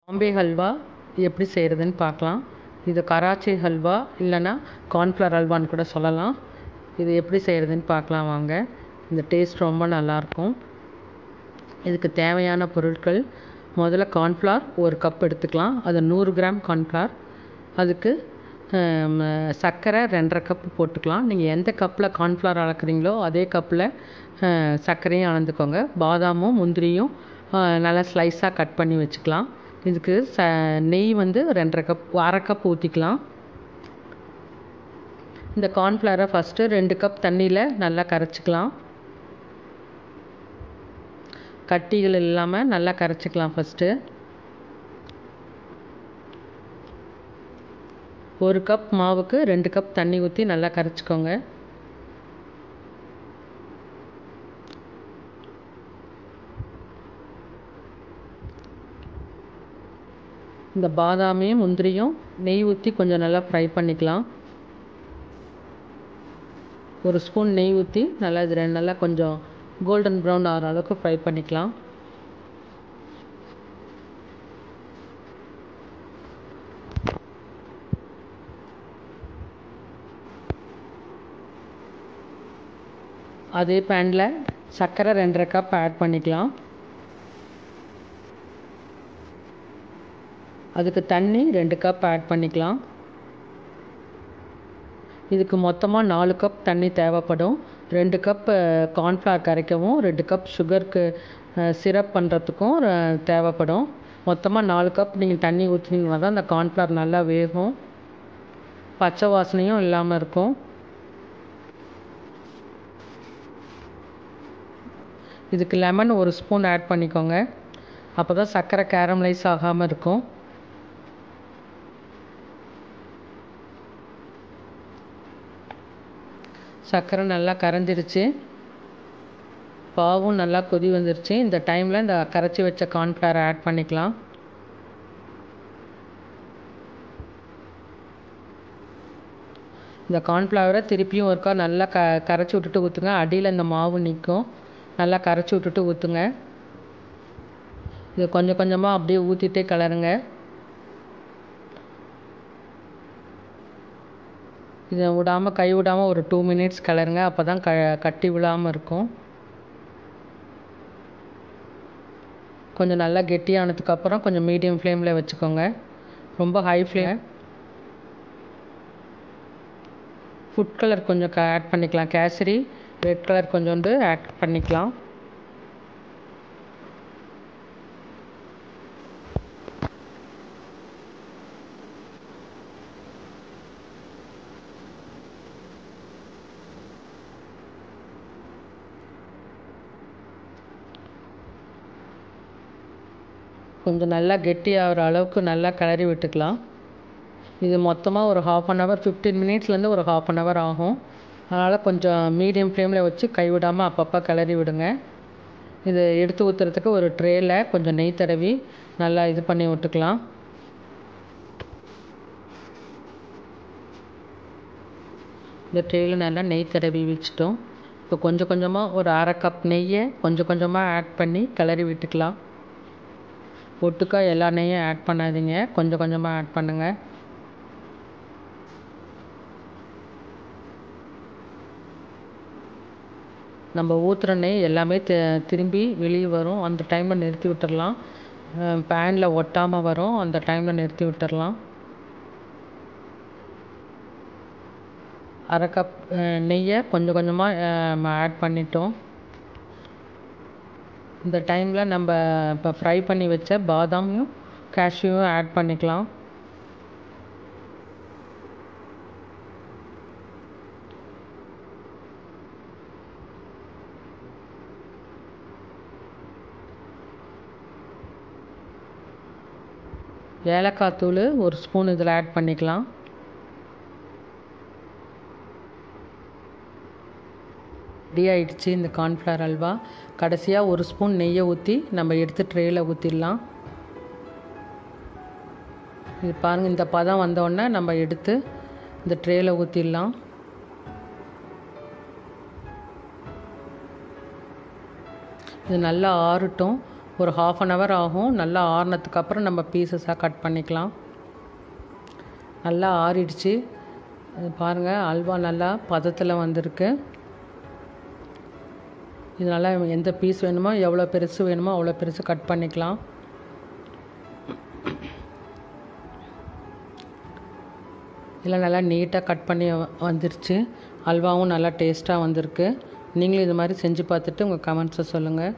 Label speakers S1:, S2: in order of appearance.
S1: பாம்பே ஹல்வா எப்படி செய்கிறதுன்னு பார்க்கலாம். இது கராச்சி ஹல்வா இல்லைன்னா கார்ன்ஃப்ளவர் ஹல்வான்னு கூட சொல்லலாம். இது எப்படி செய்கிறதுன்னு பார்க்கலாம் வாங்க. இந்த டேஸ்ட் ரொம்ப நல்லாயிருக்கும். இதுக்கு தேவையான பொருட்கள், முதல்ல கார்ன்ஃப்ளவர் 1 கப் எடுத்துக்கலாம். அது 100 கிராம் கார்ன்ஃப்ளவர். அதுக்கு சர்க்கரை 2½ கப் போட்டுக்கலாம். நீங்கள் எந்த கப்பில் கார்ன்ஃப்ளவர் அளக்குறீங்களோ அதே கப்பில் சர்க்கரையும் அளந்துக்கோங்க. பாதாமும் முந்திரியும் நல்லா ஸ்லைஸாக கட் பண்ணி வச்சுக்கலாம். இதுக்கு நெய் 2½ கப் 1/2 கப் ஊற்றிக்கலாம். இந்த கார்ன்ஃப்ளவரை ஃபஸ்ட்டு 2 கப் தண்ணியில் நல்லா கரைச்சிக்கலாம். கட்டிகள் இல்லாமல் நல்லா கரைச்சிக்கலாம். ஃபஸ்ட்டு 1 கப் மாவுக்கு 2 கப் தண்ணி ஊற்றி நல்லா கரைச்சிக்கோங்க. இந்த பாதாமையும் முந்திரியும் நெய் ஊற்றி கொஞ்சம் நல்லா ஃப்ரை பண்ணிக்கலாம். 1 ஸ்பூன் நெய் ஊற்றி நல்லா இது நல்லா கொஞ்சம் கோல்டன் ப்ரௌன் ஆகிற அளவுக்கு ஃப்ரை பண்ணிக்கலாம். அதே பேனில் சர்க்கரை 2½ கப் ஆட் பண்ணிக்கலாம். அதுக்கு தண்ணி 2 கப் ஆட் பண்ணிக்கலாம். இதுக்கு மொத்தமாக 4 கப் தண்ணி தேவைப்படும். 2 கப் கார்ன்ஃப்ளவர் கரைக்கவும் 2 கப் சுகருக்கு சிரப் பண்ணுறதுக்கும் தேவைப்படும். மொத்தமாக 4 கப் நீங்கள் தண்ணி ஊற்றினீங்கன்னா தான் அந்த கார்ன்ஃப்ளவர் நல்லா வேகும், பச்சை வாசனையும் இல்லாமல் இருக்கும். இதுக்கு லெமன் 1 ஸ்பூன் ஆட் பண்ணிக்கோங்க. அப்போ தான் சர்க்கரை கேரமலைஸ் ஆகாமல் இருக்கும். சர்க்கரை நல்லா கரைஞ்சிருச்சு, பாவும் நல்லா கொதி வந்துருச்சு. இந்த டைமில் இந்த கரைச்சி வச்ச கார்ன்ஃப்ளவரை ஆட் பண்ணிக்கலாம். இந்த கார்ன்ஃப்ளவரை திருப்பியும் ஒருக்கா நல்லா கரைச்சி விட்டுட்டு ஊற்றுங்க. அடியில் இந்த மாவு நிற்கும். நல்லா கரைச்சி விட்டுட்டு ஊற்றுங்க. இது கொஞ்சம் கொஞ்சமாக அப்படியே ஊற்றிட்டே கிளறுங்க. இதை விடாமல் கை விடாமல் ஒரு 2 மினிட்ஸ் கிளறுங்க. அப்போ தான் கட்டி விழாமல் இருக்கும். கொஞ்சம் நல்லா கெட்டியானதுக்கப்புறம் கொஞ்சம் மீடியம் ஃப்ளேமில் வச்சுக்கோங்க. ரொம்ப ஹை ஃப்ளேம். ஃபுட் கலர் கொஞ்சம் ஆட் பண்ணிக்கலாம். கேசரி ரெட் கலர் கொஞ்சோண்டு ஆட் பண்ணிக்கலாம். கொஞ்சம் நல்லா கெட்டியாகிற அளவுக்கு நல்லா கிளறி விட்டுக்கலாம். இது மொத்தமாக ஒரு 1/2 hour 15 மினிட்ஸ்லேருந்து ஒரு 1/2 hour ஆகும். அதனால் கொஞ்சம் மீடியம் ஃப்ளேமில் வச்சு கைவிடாமல் அப்பப்போ கிளறி விடுங்க. இது எடுத்து ஊற்றுறதுக்கு ஒரு ட்ரேயில் கொஞ்சம் நெய் தடவி நல்லா இது பண்ணி விட்டுக்கலாம். இந்த ட்ரேயில் நல்லா நெய் தடவி வச்சுட்டோம். இப்போ கொஞ்சம் கொஞ்சமாக ஒரு 1/2 கப் நெய்யை கொஞ்சம் கொஞ்சமாக ஆட் பண்ணி கிளறி விட்டுக்கலாம். ஒட்டுக்கா எல்லா நெய்யும் ஆட் பண்ணாதீங்க, கொஞ்சம் கொஞ்சமாக ஆட் பண்ணுங்கள். நம்ம ஊற்றுற நெய் எல்லாமே திரும்பி வெளியே வரும். அந்த டைமில் நிறுத்தி விட்டுடலாம். பேனில் ஒட்டாமல் வரும். அந்த டைமில் நிறுத்தி விட்டுடலாம். 1/2 கப் நெய்யை கொஞ்சம் கொஞ்சமாக ஆட் பண்ணிட்டோம். இந்த டைமில் நம்ம இப்போ ஃப்ரை பண்ணி வச்ச பாதாமும் கேஷ்யூவும் ஆட் பண்ணிக்கலாம். ஏலக்காய் தூள் 1 ஸ்பூன் இதில் ஆட் பண்ணிக்கலாம். ரெடி ஆகிடுச்சு இந்த கார்ன்ஃப்ளவர் அல்வா. கடைசியாக 1 ஸ்பூன் நெய்யை ஊற்றி நம்ம எடுத்து ட்ரேயில் ஊற்றிடலாம். இது பாருங்கள், இந்த பதம் வந்தோடனே நம்ம எடுத்து இந்த ட்ரேயில் ஊற்றிடலாம். இது நல்லா ஆறட்டும். ஒரு 1/2 hour ஆகும். நல்லா ஆறுனதுக்கு அப்புறம் நம்ம பீசஸாக கட் பண்ணிக்கலாம். நல்லா ஆறிடுச்சு. பாருங்கள், அல்வா நல்லா பதத்தில் வந்திருக்கு. இதனால் எந்த பீஸ் வேணுமோ, எவ்வளோ பெருசு வேணுமோ அவ்வளோ பெருசு கட் பண்ணிக்கலாம். இல்லை நல்லா நீட்டாக கட் பண்ணி வந்துருச்சு. அல்வாவும் நல்லா டேஸ்ட்டாக வந்திருக்கு. நீங்களும் இது மாதிரி செஞ்சு பார்த்துட்டு உங்கள் கமெண்ட்ஸை சொல்லுங்கள்.